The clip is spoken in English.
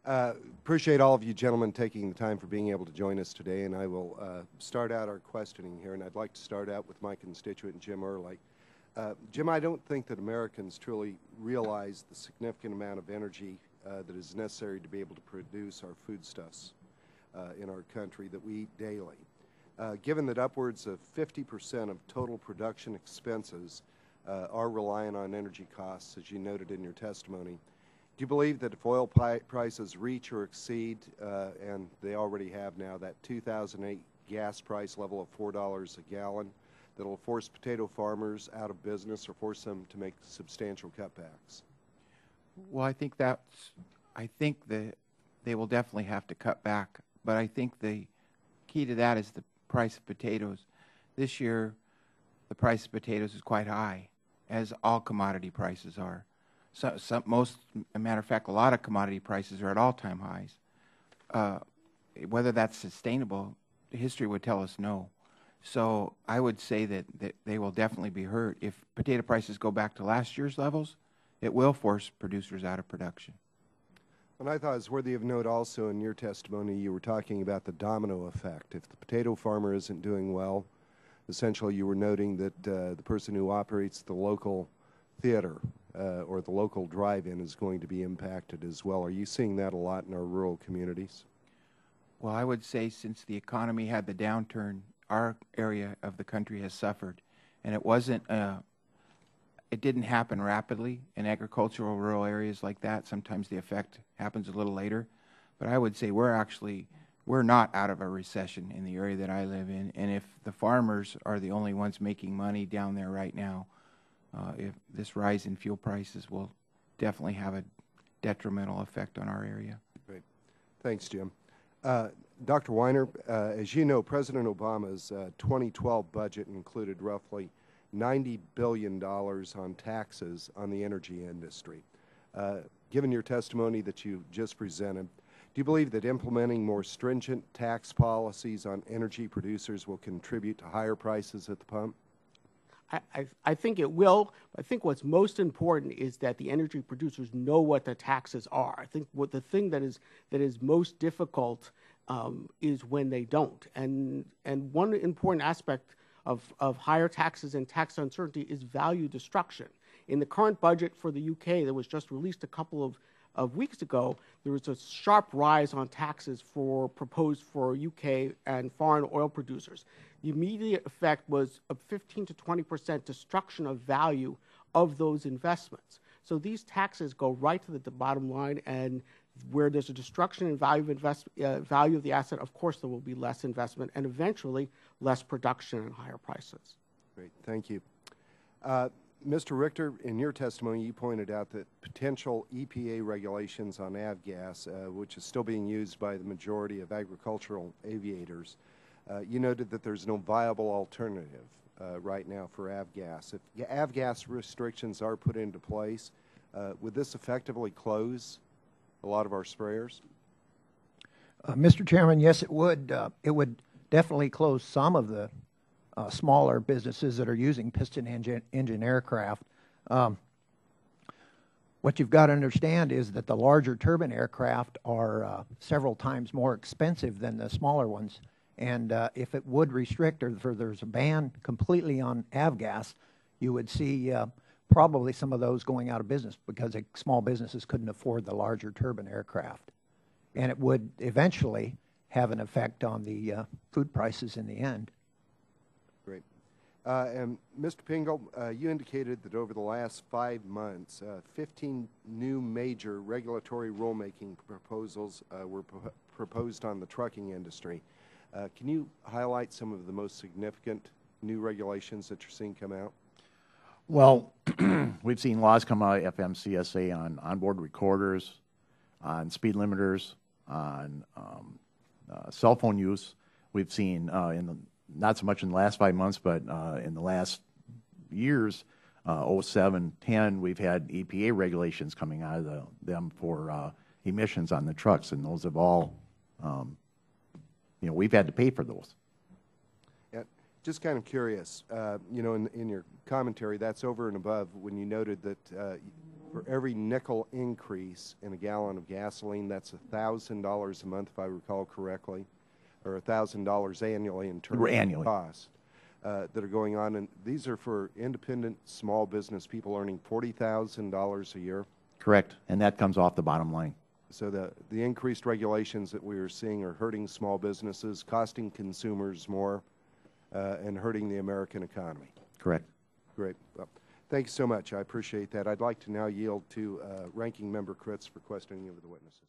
Appreciate all of you gentlemen taking the time for being able to join us today, and I will start out our questioning here, and I'd like to start out with my constituent, Jim Early. Jim, I don't think that Americans truly realize the significant amount of energy that is necessary to be able to produce our foodstuffs in our country that we eat daily. Given that upwards of 50% of total production expenses are reliant on energy costs, as you noted in your testimony, do you believe that if oil prices reach or exceed, and they already have now, that 2008 gas price level of $4 a gallon, that will force potato farmers out of business or force them to make substantial cutbacks? Well, I think that they will definitely have to cut back, but I think the key to that is the price of potatoes. This year, the price of potatoes is quite high, as all commodity prices are. As a matter of fact, a lot of commodity prices are at all-time highs. Whether that's sustainable, history would tell us no. So I would say that they will definitely be hurt. If potato prices go back to last year's levels, it will force producers out of production. And I thought it was worthy of note also in your testimony, you were talking about the domino effect. If the potato farmer isn't doing well, essentially you were noting that the person who operates the local theater or the local drive-in is going to be impacted as well. Are you seeing that a lot in our rural communities? Well, I would say since the economy had the downturn, our area of the country has suffered, and it didn't happen rapidly in agricultural rural areas like that. Sometimes the effect happens a little later, but I would say we're not out of a recession in the area that I live in, and if the farmers are the only ones making money down there right now, if this rise in fuel prices will definitely have a detrimental effect on our area. Great. Thanks, Jim. Dr. Weiner, as you know, President Obama's 2012 budget included roughly $90 billion on taxes on the energy industry. Given your testimony that you just presented, do you believe that implementing more stringent tax policies on energy producers will contribute to higher prices at the pump? I think it will. I think what's most important is that the energy producers know what the taxes are. I think what the thing that is most difficult is when they don't. And one important aspect of higher taxes and tax uncertainty is value destruction. In the current budget for the UK that was just released a couple of weeks ago, there was a sharp rise on taxes proposed for UK and foreign oil producers. The immediate effect was a 15 to 20% destruction of value of those investments. So these taxes go right to the bottom line, and where there's a destruction in value of the asset, of course there will be less investment and eventually less production and higher prices. Great, thank you. Mr. Richter, in your testimony, you pointed out that potential EPA regulations on avgas, which is still being used by the majority of agricultural aviators, you noted that there's no viable alternative right now for avgas. If avgas restrictions are put into place, would this effectively close a lot of our sprayers? Mr. Chairman, yes, it would. It would definitely close some of the smaller businesses that are using piston engine aircraft. What you've got to understand is that the larger turbine aircraft are several times more expensive than the smaller ones. And if it would restrict, or if there's a ban completely on avgas, you would see probably some of those going out of business because small businesses couldn't afford the larger turbine aircraft. And it would eventually have an effect on the food prices in the end. Great. And Mr. Pingle, you indicated that over the last 5 months, 15 new major regulatory rulemaking proposals were proposed on the trucking industry. Can you highlight some of the most significant new regulations that you're seeing come out? Well, we've seen laws come out of FMCSA on onboard recorders, on speed limiters, on cell phone use. We've seen, not so much in the last 5 months, but in the last years, 07, 10, we've had EPA regulations coming out of them for emissions on the trucks, and those have all, we've had to pay for those. Yeah, just kind of curious, in your commentary, that's over and above when you noted that For every nickel increase in a gallon of gasoline, that's $1,000 a month, if I recall correctly, or $1,000 annually in terms of costs that are going on. And these are for independent small business people earning $40,000 a year. Correct. And that comes off the bottom line. So the increased regulations that we are seeing are hurting small businesses, costing consumers more, and hurting the American economy. Correct. Great. Well, thank you so much. I appreciate that. I'd like to now yield to Ranking Member Kritz for questioning of the witnesses.